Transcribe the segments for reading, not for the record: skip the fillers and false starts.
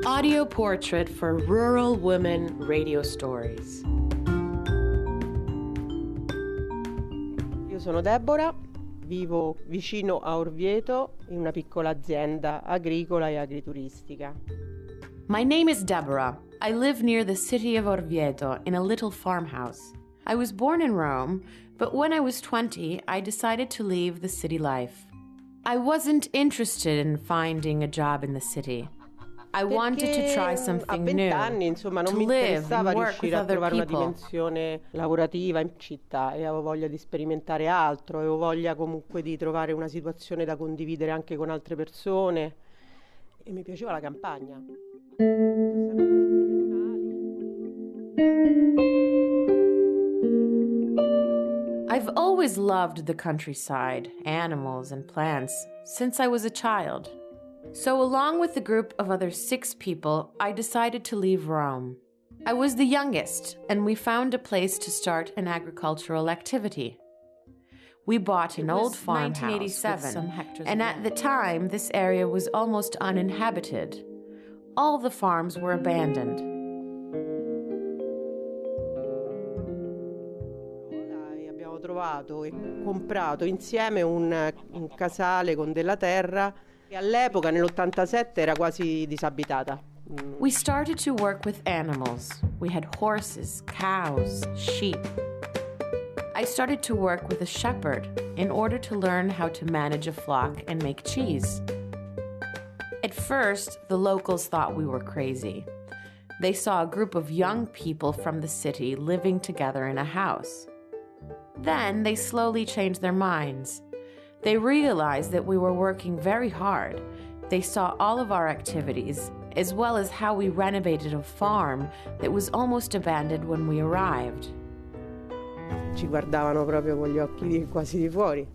Audio portrait for rural women radio stories. Io sono Debora, vivo vicino a Orvieto in una piccola azienda agricola e agrituristica. My name is Debora. I live near the city of Orvieto in a little farmhouse. I was born in Rome, but when I was 20, I decided to leave the city life. I wasn't interested in finding a job in the city. I wanted to try something new, anni, insomma, non to mi live interessava and work with riuscire a other trovare una people. dimensione lavorativa in città e avevo voglia di sperimentare altro, avevo voglia comunque di trovare una situazione da condividere anche con altre persone e mi piaceva la campagna. I've always loved the countryside, animals, and plants since I was a child. So along with a group of other 6 people, I decided to leave Rome. I was the youngest, and we found a place to start an agricultural activity. We bought an old farmhouse with some hectares, and at the time, this area was almost uninhabited. All the farms were abandoned. Abbiamo trovato e comprato insieme un casale con della terra che all'epoca, nell'87, era quasi disabitata. We started to work with animals. We had horses, cows, sheep. I started to work with a shepherd in order to learn how to manage a flock and make cheese. At first, the locals thought we were crazy. They saw a group of young people from the city living together in a house. Then they slowly changed their minds. They realized that we were working very hard. They saw all of our activities, as well as how we renovated a farm that was almost abandoned when we arrived. Ci guardavano proprio con gli occhi quasi di fuori.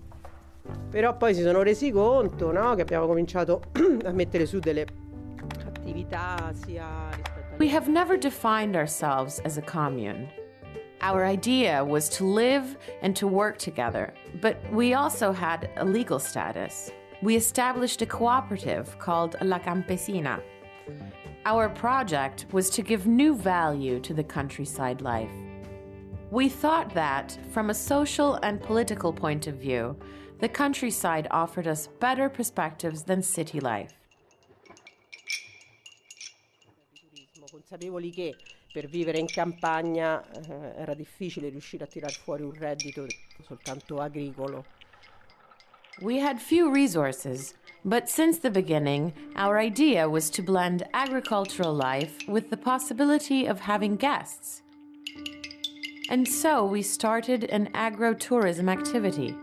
Però poi si sono resi conto, no, che abbiamo cominciato a mettere su delle attività sia rispetto a... We have never defined ourselves as a commune. Our idea was to live and to work together, but we also had a legal status. We established a cooperative called La Campesina. Our project was to give new value to the countryside life. We thought that, from a social and political point of view, the countryside offered us better perspectives than city life. Consapevoli che per vivere in campagna era difficile riuscire a tirar fuori un reddito soltanto agricolo. We had few resources, but since the beginning, our idea was to blend agricultural life with the possibility of having guests. And so we started an agro-tourism activity.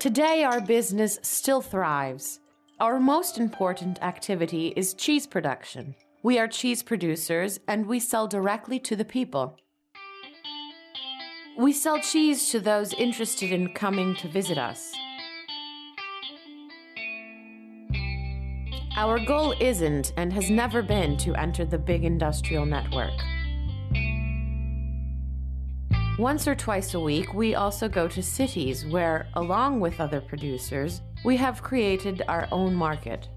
Today, our business still thrives. Our most important activity is cheese production. We are cheese producers and we sell directly to the people. We sell cheese to those interested in coming to visit us. Our goal isn't and has never been to enter the big industrial network. Once or twice a week, we also go to cities where, along with other producers, we have created our own market.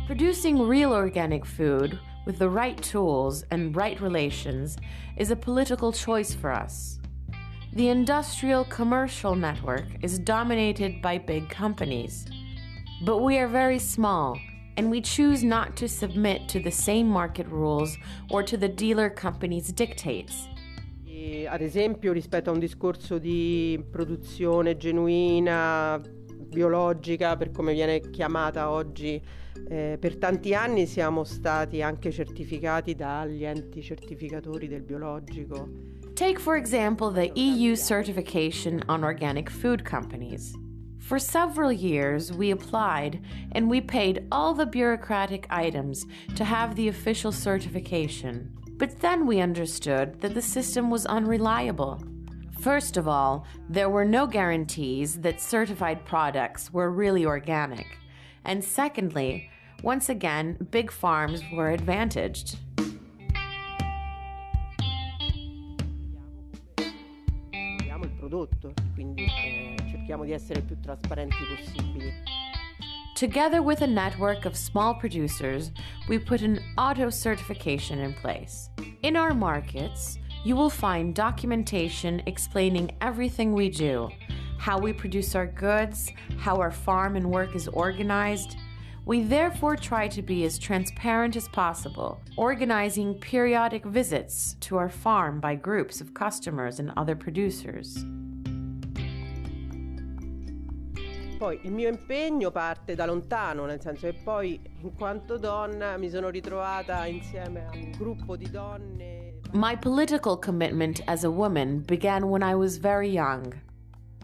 Producing real organic food with the right tools and right relations is a political choice for us. The industrial commercial network is dominated by big companies. But we are very small, and we choose not to submit to the same market rules or to the dealer company's dictates. Ad esempio, rispetto a un discorso di produzione genuina, biologica, per come viene chiamata oggi, per tanti anni siamo stati anche certificati dagli enti certificatori del biologico. Take, for example, the EU certification on organic food companies. For several years, we applied and we paid all the bureaucratic items to have the official certification. But then we understood that the system was unreliable. First of all, there were no guarantees that certified products were really organic. And secondly, once again, big farms were advantaged. Il prodotto, quindi cerchiamo di essere il più trasparenti possibili. Together with a network of small producers, we put an auto certification in place. In our markets, you will find documentation explaining everything we do, how we produce our goods, how our farm and work is organized. We therefore try to be as transparent as possible, organizing periodic visits to our farm by groups of customers and other producers. Poi il mio impegno parte da lontano, nel senso che poi in quanto donna mi sono ritrovata insieme a un gruppo di donne. My political commitment as a woman began when I was very young.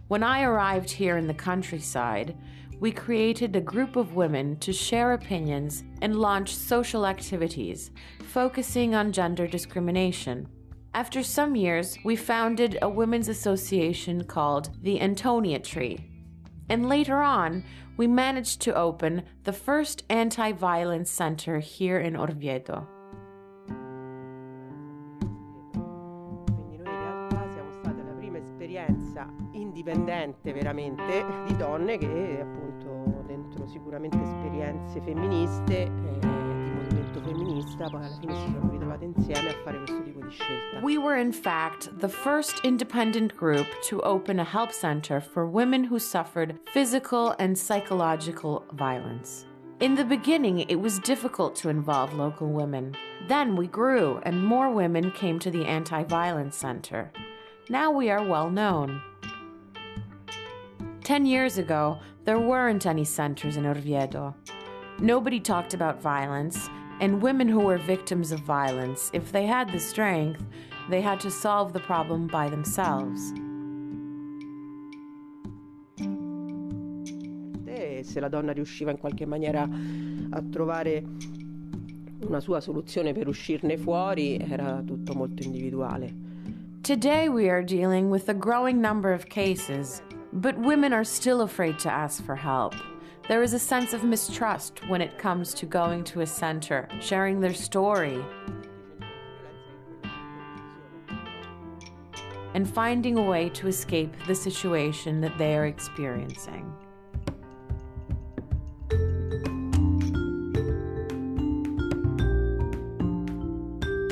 When I arrived here in the countryside, we created a group of women to share opinions and launch social activities, focusing on gender discrimination. After some years, we founded a women's association called the Antonia Tree. And later on, we managed to open the first anti-violence center here in Orvieto. Quindi noi in realtà siamo state la prima esperienza indipendente veramente di donne che appunto dentro sicuramente esperienze femministe, di movimento femminista, poi alla fine si sono ritrovate insieme a fare questo tipo di scelta. We were in fact the first independent group to open a help center for women who suffered physical and psychological violence. In the beginning, it was difficult to involve local women. Then we grew and more women came to the anti-violence center. Now we are well known. 10 years ago, there weren't any centers in Orvieto. Nobody talked about violence, and women who were victims of violence, if they had the strength, they had to solve the problem by themselves. E se la donna riusciva in qualche maniera a trovare una sua soluzione per uscirne fuori, era tutto molto individuale. Today we are dealing with a growing number of cases, but women are still afraid to ask for help. There is a sense of mistrust when it comes to going to a center, sharing their story, and finding a way to escape the situation that they are experiencing.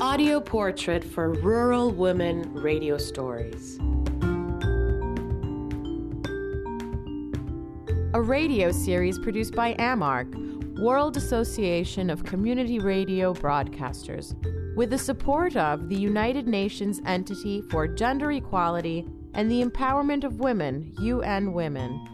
Audio portrait for Rural Women Radio Stories. A radio series produced by AMARC, World Association of Community Radio Broadcasters, with the support of the United Nations Entity for Gender Equality and the Empowerment of Women, UN Women.